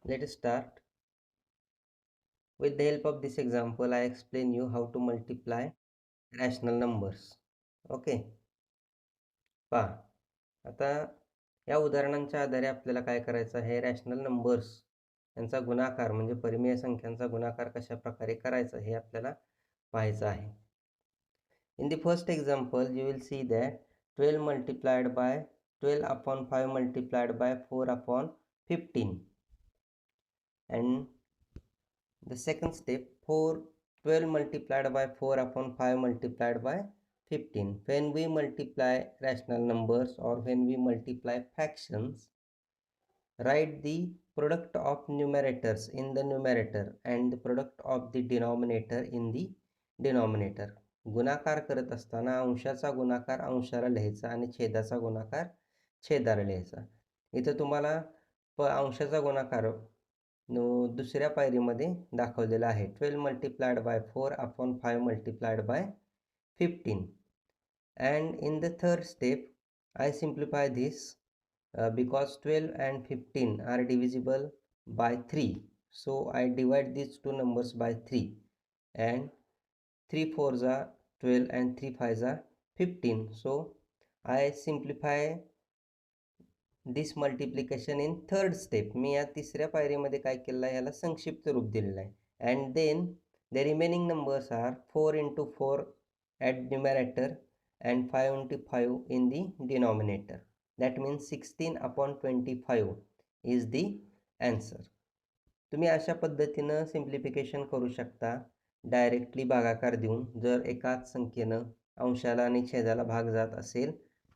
Let us start. With the help of this example, I explain you how to multiply rational numbers. Okay. पहा, आता या उदाहरणांच्या आधारे आपल्याला काय करायचं आहे, रॅशनल नंबर्स यांचा गुणाकार म्हणजे परिमेय संख्यांचा गुणाकार कशा प्रकारे करायचा हे आपल्याला पाहायचं आहे. In the first example, you will see that 12 multiplied by 12 upon 5 multiplied by 4 upon 15. And the second step, 12 multiplied by 4 upon 5 multiplied by 15. When we multiply rational numbers or when we multiply fractions, write the product of numerators in the numerator and the product of the denominator in the denominator. गुणाकार करत असताना अंशाचा गुणाकार अंशाला लिहायचा आणि छेदाचा गुणाकार छेदाला लिहायचा. इथं तुम्हाला अंशाचा गुणाकार दुसऱ्या पायरीमध्ये दाखवलेला आहे. 12 multiplied by 4 upon 5 multiplied by 15. And in the third step, I simplify this because 12 and 15 are divisible by 3. So I divide these two numbers by 3. And 3 4s are 12 and 3 5s are 15. So I simplify this multiplication in third step. मी या तिसऱ्या पायरीमध्ये काय केलेलं आहे, याला संक्षिप्त रूप दिलेलं आहे. And then the remaining numbers are 4 into 4 at numerator and 5 into 5 in the denominator. That means 16/25 is the answer. तुम्ही अशा पद्धतीनं सिम्प्लिफिकेशन करू शकता, डायरेक्टली भागाकार देऊन. जर एकाच संख्येनं अंशाला आणि छेदाला भाग जात असेल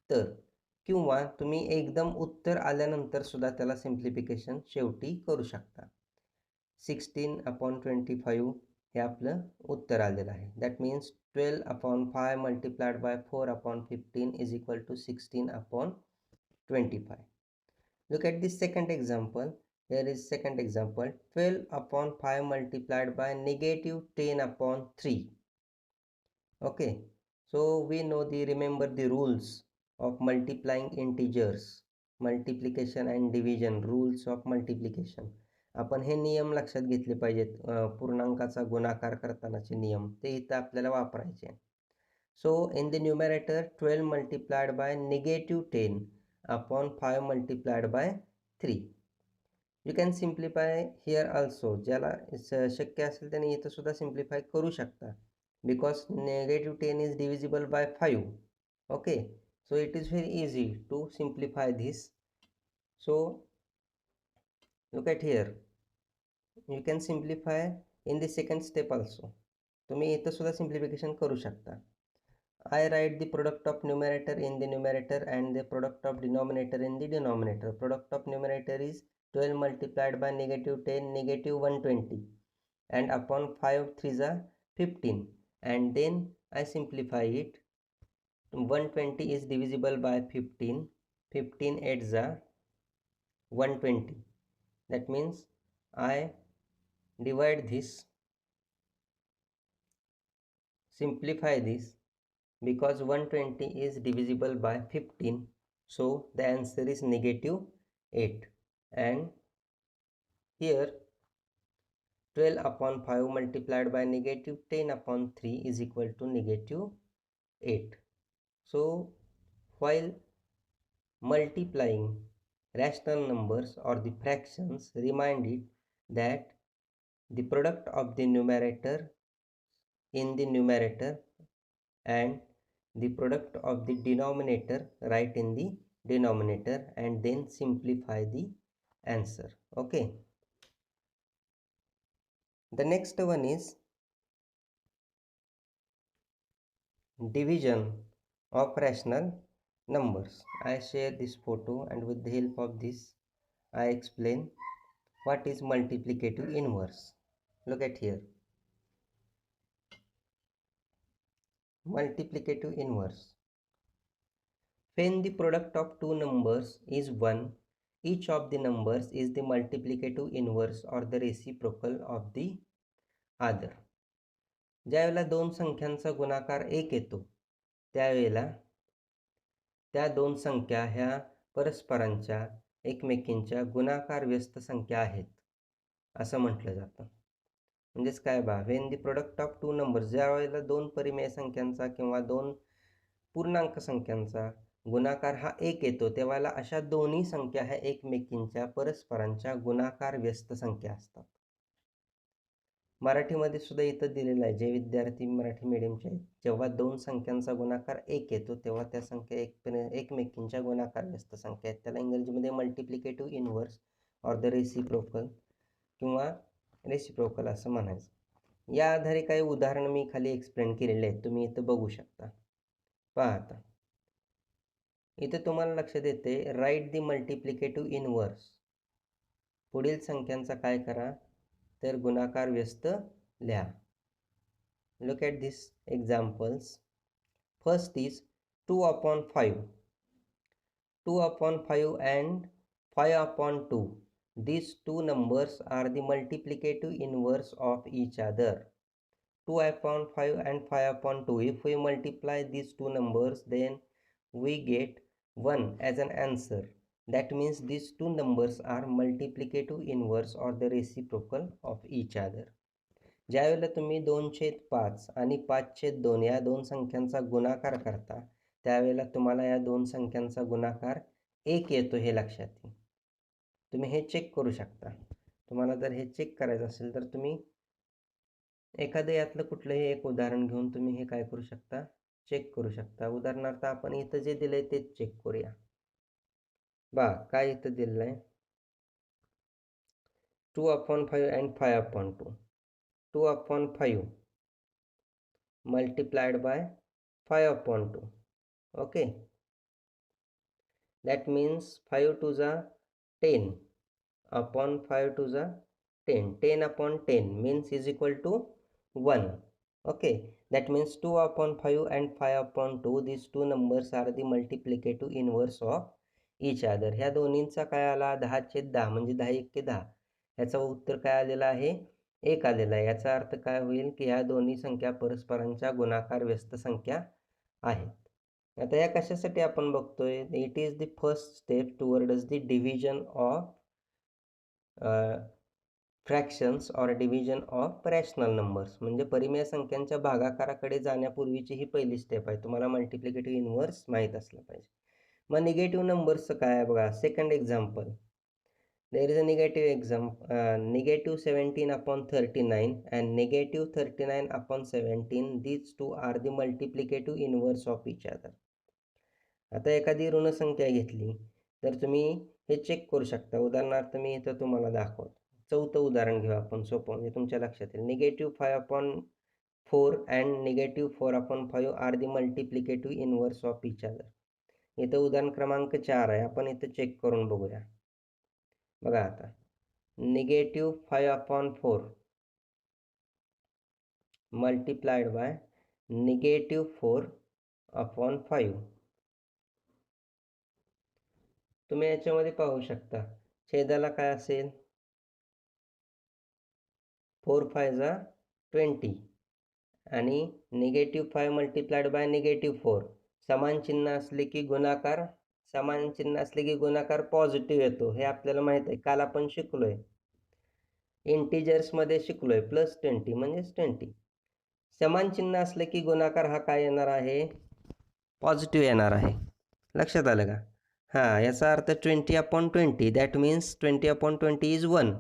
तर, किंवा तुम्ही एकदम उत्तर आल्यानंतर सुद्धा त्याला सिम्प्लिफिकेशन शेवटी करू शकता. 16/25 हे आपलं उत्तर आलेलं आहे. That means 12/5 multiplied by 4/15 is equal to 16/25. Look at the second example. Here is second example. 12/5 multiplied by -10/3. Okay. So we know remember the rules of multiplying integers, multiplication and division, rules of multiplication. आपण हे नियम लक्षात घेतले पाहिजेत. पूर्णांकाचा गुणाकार करतानाचे नियम ते इथं आपल्याला वापरायचे. So in the numerator 12 multiplied by -10 upon 5 multiplied by 3. You can simplify here also. ज्याला शक्य असेल त्याने इथं सुद्धा सिम्प्लिफाय करू शकता, because -10 is divisible by 5. Okay. So it is very easy to simplify this. So look at here. You can simplify in the second step also. तुम्ही इथं सुद्धा simplification करू शकता. I write the product of numerator in the numerator and the product of denominator in the denominator. Product of numerator is 12 multiplied by -10, -120. And upon 5 3s are 15. And then I simplify it. 120 is divisible by 15. 15 8s are 120. That means I divide this, simplify this, because 120 is divisible by 15. So the answer is -8. And here 12/5 multiplied by -10/3 is equal to -8. So while multiplying rational numbers or the fractions, remind it that the product of the numerator in the numerator and the product of the denominator write in the denominator, and then simplify the answer. Okay. The next one is division of rational numbers. I share this photo, and with the help of this I explain what is multiplicative inverse. Look at here. Multiplicative inverse. When the product of two numbers is 1, each of the numbers is the multiplicative inverse or the reciprocal of the other. ज्यावेळेला दोन संख्यांचा गुणाकार 1 येतो, त्यावेळेला त्या दोन संख्या ह्या परस्परांच्या एकमेकींच्या गुणाकार व्यस्त संख्या आहेत. असं म्हटलं जातं. म्हणजेच काय बा, when the product of two numbers, ज्या वेळेला दोन परिमेय संख्यांचा किंवा दोन पूर्णांक संख्यांचा गुणाकार हा एक येतो, तेव्हा अशा दोन्ही संख्या ह्या एकमेकींच्या परस्परांच्या गुणाकार व्यस्त संख्या असतात. मराठीमध्ये सुद्धा इथं दिलेलं आहे, जे विद्यार्थी मराठी मीडियमचे आहेत, जेव्हा दोन संख्यांचा गुणाकार एक येतो तेव्हा त्या संख्या एकमेकींच्या गुणाकार व्यस्त संख्या आहेत. त्याला इंग्रजीमध्ये multiplicative inverse or the reciprocal किंवा रेसिप्रोकल असं म्हणायचं. या आधारे काही उदाहरणं मी खाली एक्सप्लेन केलेले आहेत, तुम्ही इथं बघू शकता. पहा आता इथं तुम्हाला लक्षात येते, राईट दी मल्टिप्लिकेटिव्ह इनव्हर्स. पुढील संख्यांचा काय करा, तर गुणाकार व्यस्त लिहा. Look at these examples. First is 2 upon 5. 2 upon 5 and 5 upon 2. These two numbers are the multiplicative inverse of each other. 2 upon 5 and 5 upon 2. If we multiply these two numbers, then we get 1 as an answer. That means these two numbers are multiplicative inverse or the reciprocal of each other. ज्यावेळेला तुम्ही 2/5 आणि 5/2 या दोन संख्यांचा गुणाकार करता, त्यावेळेला तुम्हाला या दोन संख्यांचा गुणाकार 1 येतो, हे लक्षात येईल. तुम्ही हे चेक करू शकता. तुम्हाला जर हे चेक करायचं असेल तर तुम्ही एखादं यातलं कुठलंही एक उदाहरण घेऊन तुम्ही हे काय करू शकता, चेक करू शकता. उदाहरणार्थ आपण इथं जे दिलंय तेच चेक करूया. बघा काय इथं दिलेलं आहे, 2/5 and 5/2. 2/5 multiplied by 5/2. Okay, that means 5 to the 10 upon 5 to the 10. 10 upon 10 means is equal to 1. Okay, that means 2/5 and 5/2. These two numbers are the multiplicative inverse of each other. ह्या दोन्हींचा काय आला, 10/10 म्हणजे 10 1 10. ह्याचं उत्तर काय आलेलं आहे, 1 आलेला आहे. याचा अर्थ काय होईल की ह्या दोन्ही संख्या परस्परांच्या गुणाकार व्यस्त संख्या आहेत. आता या कशासाठी आपण बघतोय, it is the first step towards the division of fractions or division of rational numbers. म्हणजे परिमेय संख्यांच्या भागाकाराकडे जाण्यापूर्वीची ही पहिली स्टेप आहे. तुम्हाला मल्टिप्लिकेटिव्ह इनव्हर्स माहीत असलं पाहिजे. मग निगेटिव्ह नंबर्सचं काय आहे बघा. Second example, there is a negative example, negative 17 upon 39 and negative 39 upon 17. These two are the multiplicative inverse of each other. आता एखादी ऋण संख्या घेतली तर तुम्ही हे चेक करू शकता. उदाहरणार्थ मी इथं तुम्हाला दाखवतो. चौथं उदाहरण घेऊ आपण, सोपं म्हणजे तुमच्या लक्षात येईल. -5/4 and -4/5 are the multiplicative inverse of each other. इथं उदाहरण क्रमांक 4 आहे. आपण इथं चेक करून बघूया. बघा आता, -5/4 मल्टिप्लाइड बाय -4/5. तुम्ही याच्यामध्ये पाहू शकता, छेदाला काय असेल, 4/5 20 आणि -5 मल्टिप्लाइड बाय -4. समान चिन्ह असले की गुणाकार पॉझिटिव्ह येतो, हे आपल्याला माहीत आहे. काल आपण शिकलोय, इंटिजर्समध्ये शिकलोय, +20 म्हणजेच 20. समान चिन्ह असले की गुणाकार हा काय येणार आहे, पॉझिटिव्ह येणार आहे. लक्षात आलं का? हां, याचा अर्थ 20/20, that means 20/20 is 1.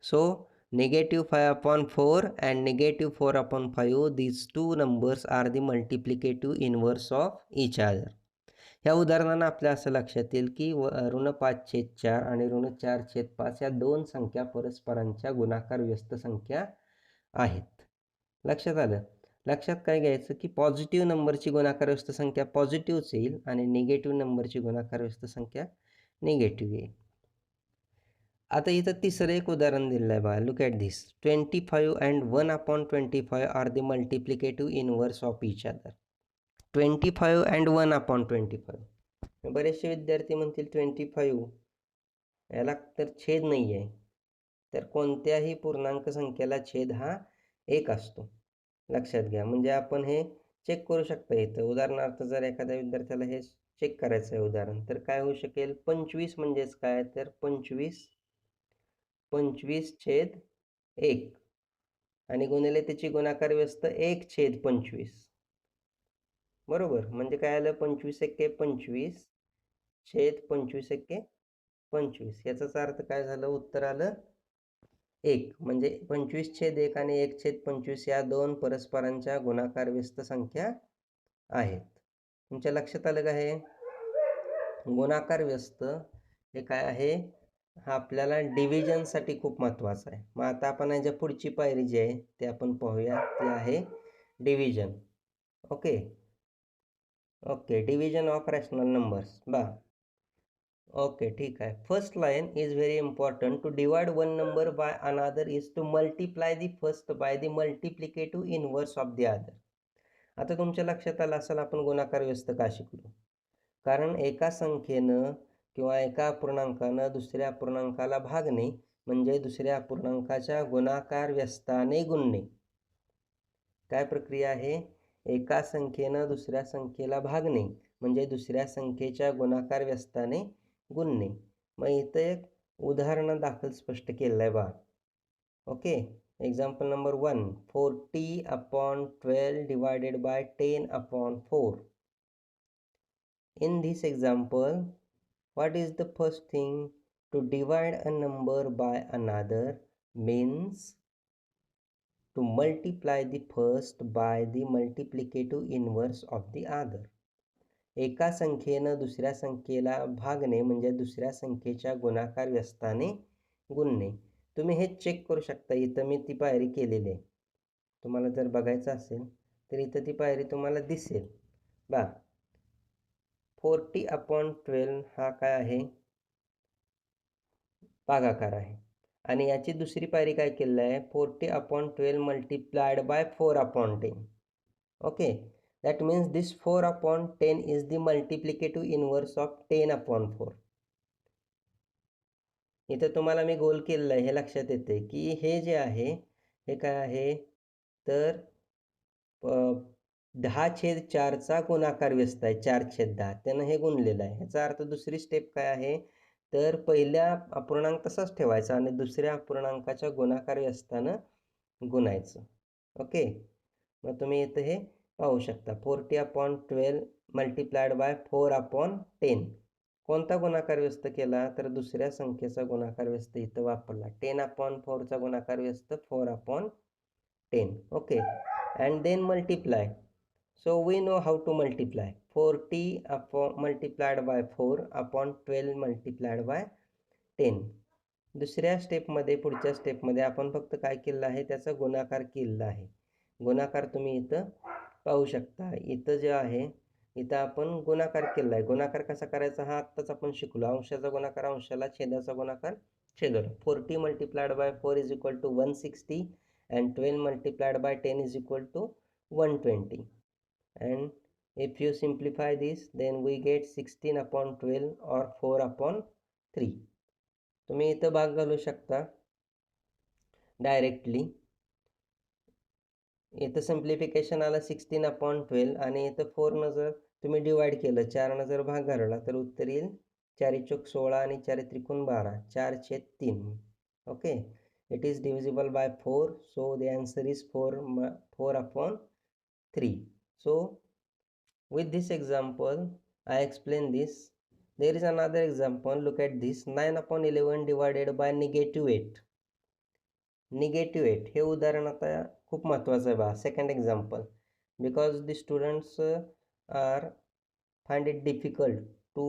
So -5/4 and -4/5, these two numbers are the multiplicative inverse of each other. ह्या उदाहरणानं आपल्या असं लक्षात येईल की ऋण 5/4 आणि ऋण 4/5 या दोन संख्या परस्परांच्या गुणाकार व्यस्त संख्या आहेत. लक्षात आलं? लक्षात काय घ्यायचं की पॉझिटिव्ह नंबरची गुणाकार व्यस्त संख्या पॉझिटिव्हच येईल आणि निगेटिव्ह नंबरची गुणाकार व्यस्त संख्या निगेटिव्ह येईल. आता इथं तिसरं एक उदाहरण दिलेलं आहे बघा. Look at this. 25 and 1/25 are the multiplicative inverse of each other. 25 and 1/25. बरेचसे विद्यार्थी म्हणतील 25 याला तर छेद नाही आहे. तर कोणत्याही पूर्णांक संख्येला छेद हा 1 असतो. लक्षात घ्या. म्हणजे आपण हे चेक करू शकता इथं. उदाहरणार्थ जर एखाद्या विद्यार्थ्याला हे चेक करायचं आहे उदाहरण, तर काय होऊ शकेल, 25 म्हणजेच काय, तर 25 25/1 आणि गुणिले त्याची गुणाकार व्यस्त 1/25. बरोबर? म्हणजे काय आलं 25/1 छेद 25/1 याचाच अर्थ काय झालं? उत्तर आलं 1. म्हणजे 25/1 आणि 1/25 या दोन परस्परांच्या गुणाकार व्यस्त संख्या आहेत. तुमच्या लक्षात आलं का हे? गुणाकार व्यस्त हे काय आहे? हा आपल्याला डिव्हिजनसाठी खूप महत्त्वाचा आहे. मग आता आपण याच्या पुढची पायरी जी आहे ते आपण पाहूया. ती आहे division. Okay. Okay. Division of rational numbers. Okay, ठीक आहे. First line is very important. To divide one number by another is to multiply the first by the multiplicative inverse of the other. आता तुमच्या लक्षात आलं असेल आपण गुणाकार व्यस्त का शिकलो? कारण एका संख्येनं किंवा एका अपूर्णांकानं दुसऱ्या अपूर्णांकाला भागणे म्हणजे दुसऱ्या अपूर्णांकाच्या गुणाकार व्यस्ताने गुणणे. काय प्रक्रिया आहे? एका संख्येनं दुसऱ्या संख्येला भागणे म्हणजे दुसऱ्या संख्येच्या गुणाकार व्यस्ताने गुणणे. मग इथं एक उदाहरणादाखल स्पष्ट केलेलं आहे बघा. Okay. Example number 1. 40/12 divided by 10/4. In this example, what is the first thing? To divide a number by another means to multiply the first by the multiplicative inverse of the other. एका संख्येनं दुसऱ्या संख्येला भागणे म्हणजे दुसऱ्या संख्येच्या गुणाकार व्यस्ताने गुणणे. तुम्ही हे चेक करू शकता. इथं मी ती पायरी केलेली आहे. तुम्हाला जर बघायचं असेल तर इथं ती पायरी तुम्हाला दिसेल. 40/12 हा काय आहे? भागाकार आहे. आणि याची दुसरी पायरी काय केलेली आहे? 40/12 multiplied by 4/10. Okay. That means this 4/10 is the multiplicative inverse of 10/4. इथं तुम्हाला मी गोल केलेलं आहे हे लक्षात येते की हे जे आहे हे काय आहे? तर 10/4चा गुणाकार व्यस्त आहे. 4/10 त्यानं हे गुणलेलं आहे. ह्याचा अर्थ दुसरी स्टेप काय आहे? तर पहिल्या अपूर्णांक तसाच ठेवायचा आणि दुसऱ्या अपूर्णांकाच्या गुणाकार व्यस्तानं गुणायचं. ओके. मग तुम्ही इथं हे पाहू शकता. 40/12 मल्टिप्लाइड बाय 4/10. कोणता गुणाकार व्यस्त केला? तर दुसऱ्या संख्येचा गुणाकार व्यस्त इथं वापरला. 10/4चा गुणाकार व्यस्त 4/10. Okay. And then multiply. So we know how to multiply. 40 multiplied by 4/12 multiplied by 10. दुसऱ्या स्टेपमध्ये पुढच्या स्टेपमध्ये आपण फक्त काय केलेलं आहे? त्याचा गुणाकार केलेला आहे. गुणाकार तुम्ही इथं पाहू शकता. इथं जे आहे इथं आपण गुणाकार केलेला आहे. गुणाकार कसा करायचा हा आत्ताच आपण शिकलो. अंशाचा गुणाकार अंशाला, छेदाचा गुणाकार छेदाला. 40 multiplied by 4 is equal to 160 and 12 multiplied by 10 is equal to 120. And if you simplify this, then we get 16/12 or 4/3. तुम्ही इथं भाग घालू शकता डायरेक्टली. इथं सिम्प्लिफिकेशन आलं 16/12 आणि इथं 4नं जर तुम्ही डिवाइड केलं, 4नं जर भाग घालवला तर उत्तर येईल 4×4 16 आणि 4×3 12, 4/3. Okay. It is divisible by 4, so the answer is 4/3. So with this example, I explain this. There is another example. Look at this. 9/11 divided by -8. -8 हे उदाहरण आता खूप महत्त्वाचं आहे बघा. Second example. Because the students are find it difficult to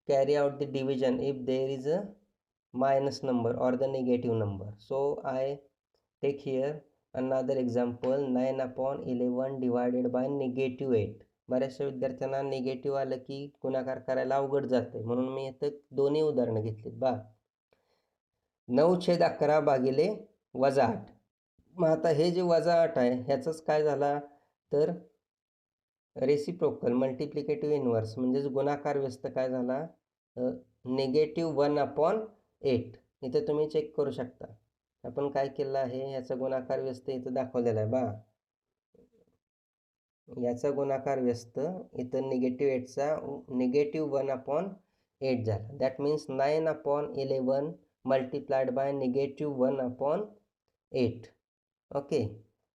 carry out the division if there is a minus number or the negative number. So I take here another example. 9/11 divided by -8. बऱ्याचशा विद्यार्थ्यांना negative आलं की गुणाकार करायला अवघड जाते, म्हणून मी इथं दोन्ही उदाहरणं घेतलीत. 9/11 भागिले -8. मग आता हे जे -8 आहे ह्याचंच काय झाला तर रेसिप्रोकल मल्टिप्लिकेटिव्ह इनव्हर्स म्हणजेच गुणाकार व्यस्त काय झाला? -1/8. इथं तुम्ही चेक करू शकता. आपण काय केलं आहे? ह्याचा गुणाकार व्यस्त इथं दाखवलेला आहे बघा. याचा गुणाकार व्यस्त इथं -8चा -1/8 झाला. That means 9/11 multiplied by -1/8. Okay,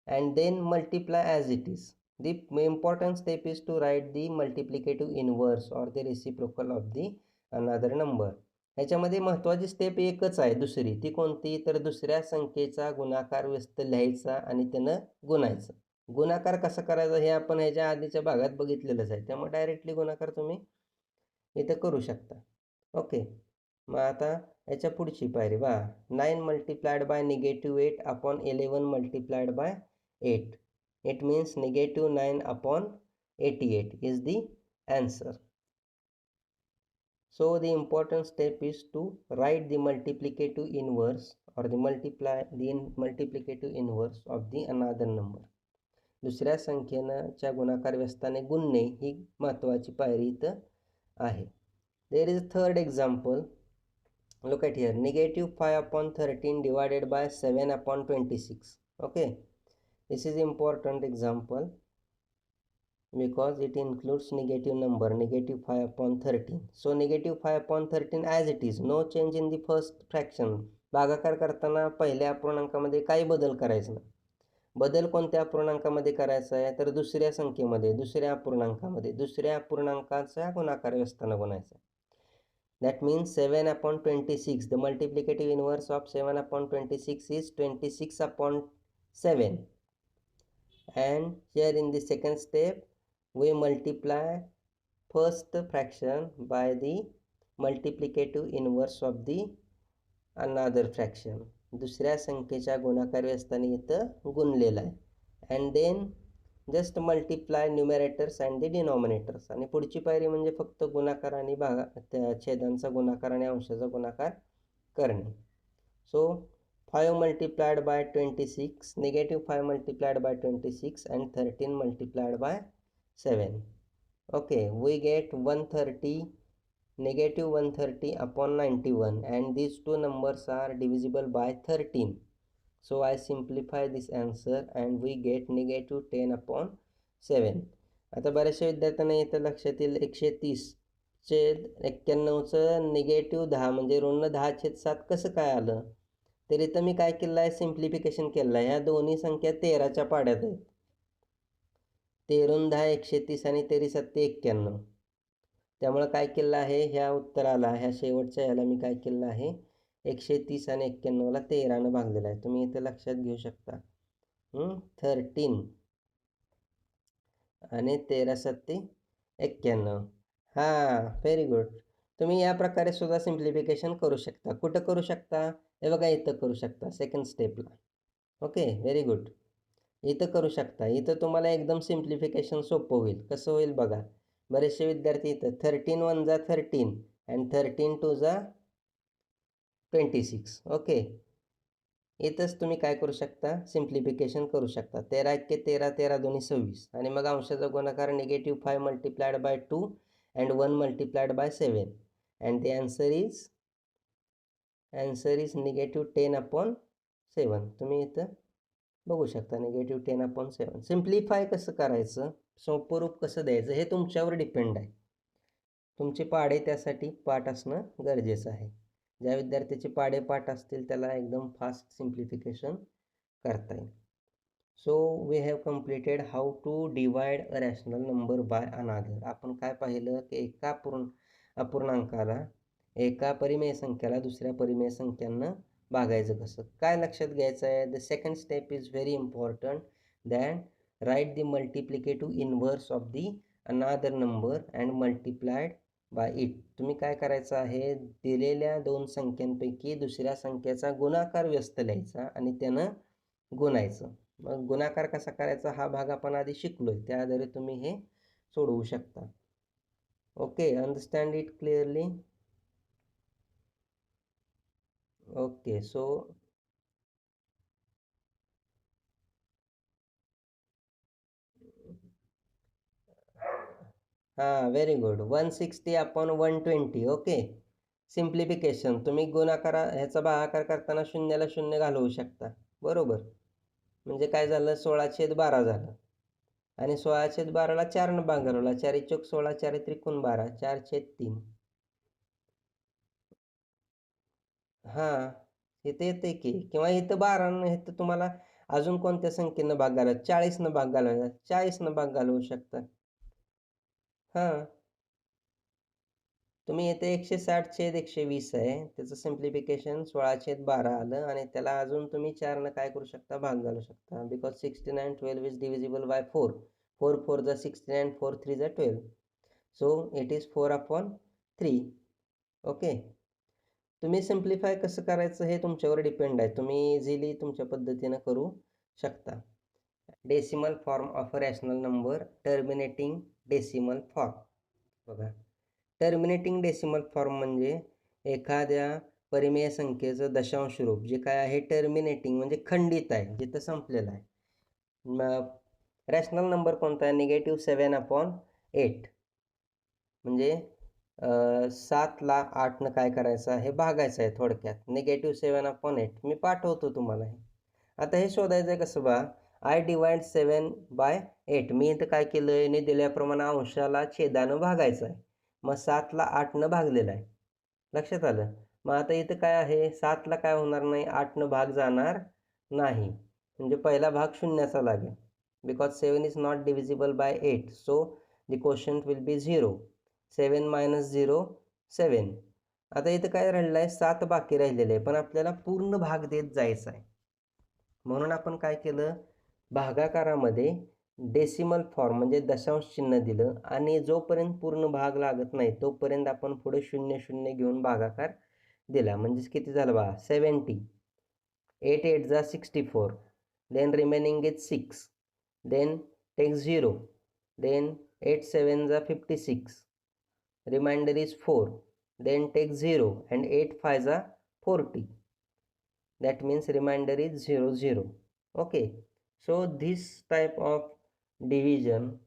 and then multiply as it is. The important step is to write the multiplicative inverse or the reciprocal of the another number. ह्याच्यामध्ये महत्त्वाची स्टेप एकच आहे दुसरी, ती कोणती? तर दुसऱ्या संख्येचा गुणाकार व्यस्त लिहायचा आणि त्यानं गुणायचं. गुणाकार कसा करायचा हे आपण ह्याच्या आधीच्या भागात बघितलेलंच आहे, त्यामुळे डायरेक्टली गुणाकार तुम्ही इथं करू शकता. ओके, मग आता याच्या पुढची पायरी पहा, 9 multiplied by -8 upon 11 multiplied by 8. It means -9 upon 88 is the answer. So the important step is to write the multiplicative inverse or the multiplicative inverse of the another number. दुसऱ्या संख्येच्या गुणाकार व्यस्ताने गुणणे ही महत्त्वाची पायरी इथं आहे. There is a third example. Look at here, -5/13 divided by 7/26. Okay, this is important example because it includes negative number, -5/13. So -5/13 as it is, no change in the first fraction. भागाकार करताना पहिल्या अपूर्णांकामध्ये काही बदल करायचा नाही. बदल कोणत्या अपूर्णांकामध्ये करायचा आहे? तर दुसऱ्या संख्येमध्ये, दुसऱ्या अपूर्णांकाचा गुणाकार व्यस्तानं गुणायचा. That means 7/26. The multiplicative inverse of 7/26 is 26/7. And here in the second step, we multiply first fraction by the multiplicative inverse of the another fraction. दुसऱ्या संख्येच्या गुणाकार व्यस्ताने इथं गुणलेला आहे. And then just multiply numerators and the denominators. आणि पुढची पायरी म्हणजे फक्त गुणाकार आणि छेदांचा गुणाकार आणि अंशाचा गुणाकार करणे. So 5 multiplied by 26, -5 multiplied by 26 and 13 multiplied by 7. Okay, we get 130, -130 upon 91, and these two numbers are divisible by 13. So I simplify this answer and we get -10/7. आता बऱ्याचशा विद्यार्थ्यांना इथं लक्षात येईल 130/91चं -10 म्हणजे ऋण 10/7 कसं काय आलं? तर इथं मी काय केलं आहे? सिम्प्लिफिकेशन केलं आहे. ह्या दोन्ही संख्या 13च्या पाड्यात आहेत. 13 10 130 आणि 13 91. त्यामुळं काय केलं आहे? ह्या उत्तराला, ह्या शेवटच्या ह्याला मी काय केलं आहे? 130 आणि 91ला 13नं भागलेलं आहे. तुम्ही इथं लक्षात घेऊ शकता. 13 आणि 13 91. हां, व्हेरी गुड. तुम्ही या प्रकारे सुद्धा सिम्प्लिफिकेशन करू शकता. कुठं करू शकता? हे बघा, इथं करू शकता सेकंड स्टेपला. Okay, very good. इथं करू शकता. इथं तुम्हाला एकदम सिम्प्लिफिकेशन सोपं होईल. कसं होईल बघा. बरेचसे विद्यार्थी इथं 13 1 जा 13 and 13 2 जा 26. ओके, इथंच तुम्ही काय करू शकता? सिम्प्लिफिकेशन करू शकता. 13 1 13, 13 2 26 आणि मग अंशाचा गुणाकार -5 multiplied by 2 and 1 multiplied by 7. And the answer is -10/7. तुम्ही इथं बघू शकता, -10/7. सिम्प्लिफाय कसं करायचं, सोपं रूप कसं द्यायचं हे तुमच्यावर डिपेंड आहे. तुमचे पाढे त्यासाठी पाठ असणं गरजेचं आहे. ज्या विद्यार्थ्याचे पाढे पाठ असतील त्याला एकदम फास्ट सिम्प्लिफिकेशन करता येईल. So we have completed how to divide a rational number by another. आपण काय पाहिलं की एका अपूर्णांकाला, एका परिमेय संख्याला दुसऱ्या परिमेय संख्यांना भागायचं कसं. काय लक्षात घ्यायचं आहे? The second step is very important. Than write the multiplicative inverse of the another number and multiplied by it. तुम्ही काय करायचं आहे? दिलेल्या दोन संख्यांपैकी दुसऱ्या संख्येचा गुणाकार व्यस्त लिहायचा आणि त्यानं गुणायचं. मग गुणाकार कसा करायचा हा भाग आपण आधी शिकलोय, त्या आधारे तुम्ही हे सोडवू शकता. Okay, understand it clearly? Okay, so हां, व्हेरी गुड. 160/120. Okay, simplification. तुम्ही ह्याचा भागाकार करताना शून्याला शून्य घालवू शकता, बरोबर. म्हणजे काय झालं? 16/12 झालं आणि 16/12ला 4नं भाग घालवला. 4 चौक 16, 4 त्रिकोण 12, 4/3. हां, इथे येते की किंवा इथं 12 इथं तुम्हाला अजून कोणत्या संख्येनं भाग घालवायचा? 40नं भाग घालवायचा, 40नं भाग घालवू शकता. हां, तुम्ही इथे 160/120 आहे. त्याचं सिम्प्लिफिकेशन 16/12 आलं आणि त्याला अजून तुम्ही 4नं काय करू शकता? भाग घालू शकता. Because 69, 12 is divisible by 4. 4 4 जा 69, 4 3 जा 12. So it is 4/3. ओके. तुम्ही सिम्प्लिफाय कसं करायचं हे तुमच्यावर डिपेंड आहे. तुम्ही इझिली तुमच्या पद्धतीनं करू शकता. Decimal form of a rational number terminating decimal form. बघा, टर्मिनेटिंग डेसिमल फॉर्म म्हणजे एखाद्या परिमेय संख्येचं दशांश रूप जे काय आहे टर्मिनेटिंग म्हणजे खंडित आहे, जिथं संपलेलं आहे. मग रॅशनल नंबर कोणता आहे? -7/8 म्हणजे 7ला 8नं काय करायचं आहे? भागायचं आहे थोडक्यात. -7/8 मी पाठवतो तुम्हाला हे. आता हे शोधायचं आहे कसं बा? I divide 7/8. मी इथं काय केलं आहे? ने दिल्याप्रमाणे अंशाला छेदानं भागायचं आहे. मग 7ला 8नं भागलेलं आहे. लक्षात आलं? मग आता इथं काय आहे? 7ला काय होणार नाही? 8नं भाग जाणार नाही. म्हणजे पहिला भाग शून्याचा लागेल. Because 7 is not divisible bye 8. So the quotient will be 0. 7 - 0, 7. आता इथं काय राहिलेलं आहे? 7 बाकी राहिलेले आहे. पण आपल्याला पूर्ण भाग देत जायचा आहे. म्हणून आपण काय केलं? भागाकारामध्ये डेसिमल फॉर्म म्हणजे दशांश चिन्ह दिलं आणि जोपर्यंत पूर्ण भाग लागत नाही तोपर्यंत आपण पुढे 0 घेऊन भागाकार दिला. म्हणजेच किती झालं बा? 70. 8 8 जा 64. Then remaining is 6. Then take 0. Then 8 7 जा 56. Remainder is 4. Then take 0 and 8 5 जा 40. That means remainder is 0 0. Okay. So this type of division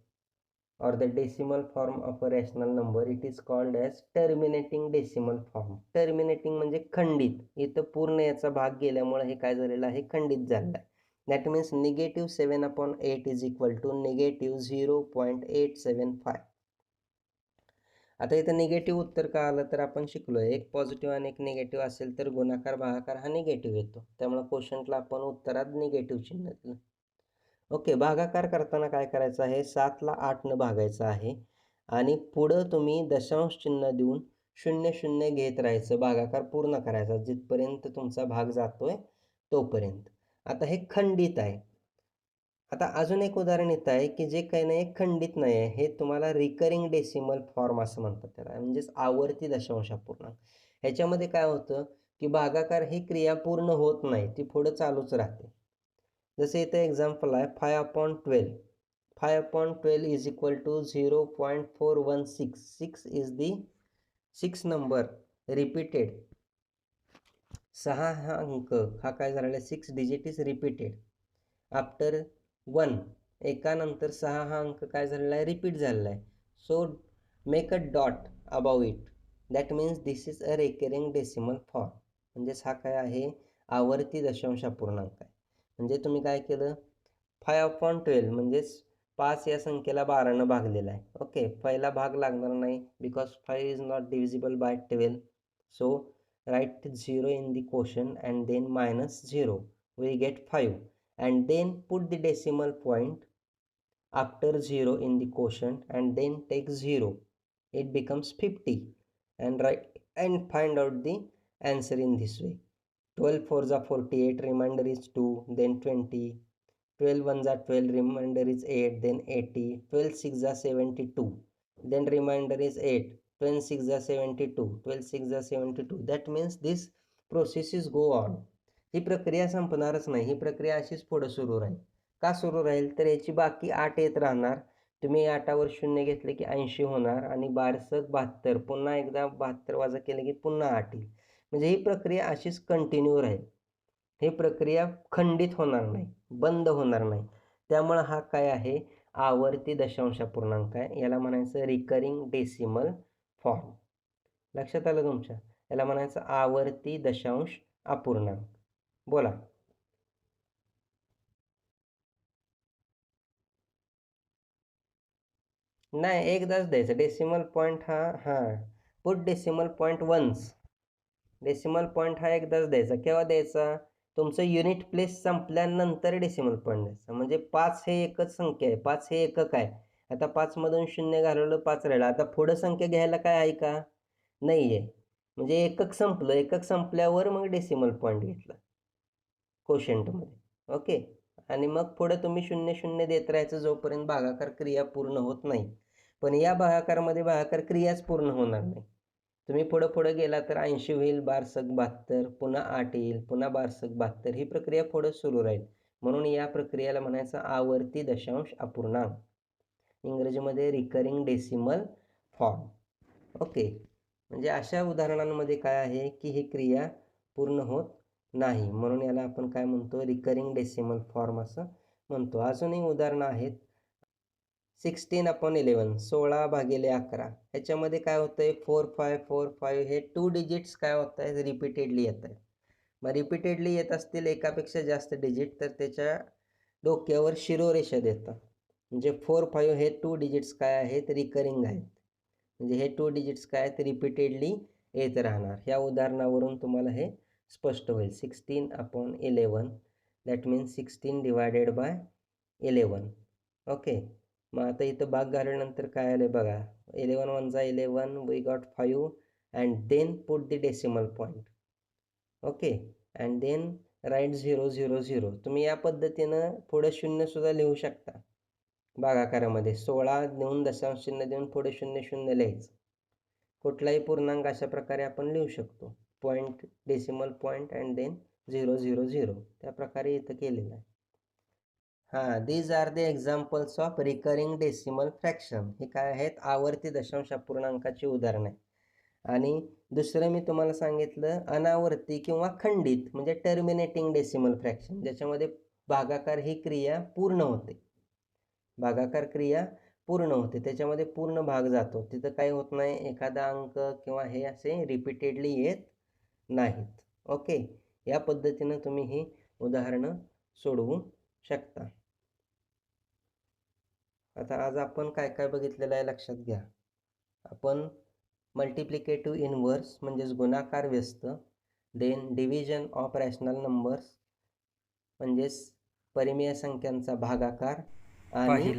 or the decimal form of a rational number, it is called as terminating decimal form. Terminating म्हणजे खंडित. इथं पूर्ण याचा भाग गेल्यामुळे हे काय झालेलं आहे? खंडित झालेलं आहे. That means -7/8 is equal to -0.875. आता इथं निगेटिव्ह उत्तर का आलं तर आपण शिकलोय एक पॉझिटिव्ह आणि एक निगेटिव्ह असेल तर गुणाकार भागाकार हा निगेटिव्ह येतो. त्यामुळे क्वोशंटला आपण उत्तरात निगेटिव्ह चिन्ह दिलं. ओके. भागाकार करताना काय करायचं आहे? 7ला 8नं भागायचं आहे आणि पुढं तुम्ही दशांश चिन्ह देऊन 0 घेत राहायचं. भागाकार पूर्ण करायचा जिथपर्यंत तुमचा भाग जातोय तोपर्यंत. आता हे खंडित आहे. आता अजून एक उदाहरण येत आहे, की जे काही नाही खंडित नाही आहे. हे तुम्हाला रिकरिंग डेसिमल फॉर्म असं म्हणतात त्याला. म्हणजेच आवर्ती दशांश अपूर्णांक. ह्याच्यामध्ये काय होतं, की भागाकार ही क्रिया पूर्ण होत नाही. ती पुढं चालूच राहते. जसे इथे एक्झाम्पल आहे 5/12. 5/12 is equal to 0.416. 6 is the 6 number repeated. 6 हा अंक हा काय झालेला आहे? 6 डिजिट इज रिपीटेड. आफ्टर 1 एकानंतर 6 हा अंक काय झालेला आहे? रिपीट झालेला आहे. So make a dot above it. That means this is a recurring decimal form. म्हणजेच हा काय आहे? आवर्ती दशांश अपूर्णांक आहे. म्हणजे तुम्ही काय केलं? 5/12 म्हणजेच 5 या संख्येला 12नं भागलेला आहे. ओके. पहिला भाग लागणार नाही because 5 is not divisible by 12. So right 0 in the quotient and then -0. We get 5 and then put the decimal point after 0 in the quotient and then take 0. It becomes 50 and write and find out the answer in this way. 12 4 जा 48, remainder is 2, then 20. 12 1 जा 12, remainder is 8, then 80. 12 6 जा 72, then remainder is 8. 12 6 जा 72, 12 6 जा 72. That means this process is go on. ही प्रक्रिया संपणारच नाही. ही प्रक्रिया अशीच पुढे सुरू राहील. का सुरू राहील? तर याची बाकी 8 येत राहणार. तुम्ही 8वर 0 घेतले की 80 होणार आणि 12 72. पुन्हा एकदा 72 वजा केले की पुन्हा 8 येईल. म्हणजे ही प्रक्रिया अशीच कंटिन्यू राहील. ही प्रक्रिया खंडित होणार नाही, बंद होणार नाही. त्यामुळं हा काय आहे? आवर्ती दशांश अपूर्णांक आहे. याला म्हणायचं रिकरिंग डेसिमल फॉर्म. लक्षात आलं तुमच्या? याला म्हणायचं आवर्ती दशांश अपूर्णांक. बोला. नाही एकदाच द्यायचं. डेसिमल पॉईंट हा हां. Put decimal point once. Decimal point हा एकदाच द्यायचा. केव्हा द्यायचा? तुमचं युनिट प्लेस संपल्यानंतर डेसिमल पॉईंट द्यायचा. म्हणजे 5 हे एकच संख्या आहे. 5 हे एकक आहे. आता 5 मधून 0 घालवलं 5 राहिलं. आता पुढं संख्या घ्यायला काय आहे का? नाही आहे. म्हणजे एकक संपलं. एकक संपल्यावर मग डेसिमल पॉईंट घेतला कोशंटमध्ये. ओके. आणि मग पुढं तुम्ही 0, 0 देत राहायचं जोपर्यंत भागाकार क्रिया पूर्ण होत नाही. पण या भागाकारामध्ये भागाकार क्रियाच पूर्ण होणार नाही. तुम्ही पुढं गेला तर 80 होईल, बारसक 72, पुन्हा 8 येईल, पुन्हा बारसक 72 ही प्रक्रिया पुढं सुरू राहील. म्हणून या प्रक्रियेला म्हणायचं आवर्ती दशांश अपूर्णांक. इंग्रजीमध्ये रिकरिंग डेसिमल फॉर्म. ओके. म्हणजे अशा उदाहरणांमध्ये काय आहे की ही क्रिया पूर्ण होत नाही. म्हणून याला आपण काय म्हणतो? रिकरिंग डेसिमल फॉर्म असं म्हणतो. अजूनही उदाहरणं आहेत. 16/11 16/11 ह्याच्यामध्ये काय होतंय? 4, 5, 4, 5 हे 2 डिजिट्स काय होत आहेत? रिपीटेडली येत आहेत. मग रिपीटेडली येत असतील एकापेक्षा जास्त डिजिट तर त्याच्या डोक्यावर शिरोरेषा देतात. म्हणजे 4, 5 हे 2 डिजिट्स काय आहेत? रिकरिंग आहेत. म्हणजे हे 2 डिजिट्स काय आहेत? रिपीटेडली येत राहणार. ह्या उदाहरणावरून तुम्हाला हे स्पष्ट होईल. 16/11 दॅट मीन्स 16/11. ओके. मग आता इथं भाग घालवल्यानंतर काय आलं बघा. 11 1 जा 11, we got 5 and then put the decimal point. Okay. And then right 0 0 0. तुम्ही या पद्धतीनं पुढे 0 सुद्धा लिहू शकता भागाकारामध्ये. 16 देऊन दशांश चिन्ह देऊन पुढे 0 0 लिहायचं. कुठलाही पूर्णांक अशा प्रकारे आपण लिहू शकतो. Point, decimal point and then 0 0 0. त्या प्रकारे इथं केलेलं आहे. These are the examples of recurring decimal fraction. हे काय आहेत? आवर्ती दशांश अपूर्णांकाची उदाहरणं आहेत. आणि दुसरं मी तुम्हाला सांगितलं अनावर्ती किंवा खंडित म्हणजे टर्मिनेटिंग डेसिमल फ्रॅक्शन, ज्याच्यामध्ये भागाकार ही क्रिया पूर्ण होते. भागाकार क्रिया पूर्ण होते. त्याच्यामध्ये पूर्ण भाग जातो. तिथं काही होत नाही. एखादा अंक किंवा हे असे रिपीटेडली येत नाहीत. ओके. या पद्धतीनं तुम्ही ही उदाहरणं सोडवू शकता. आता आज आपण काय काय बघितलेलं आहे लक्षात घ्या. आपण मल्टिप्लिकेटिव्ह इनव्हर्स म्हणजेच गुणाकार व्यस्त, then division of rational numbers म्हणजेच परिमेय संख्यांचा भागाकार आणि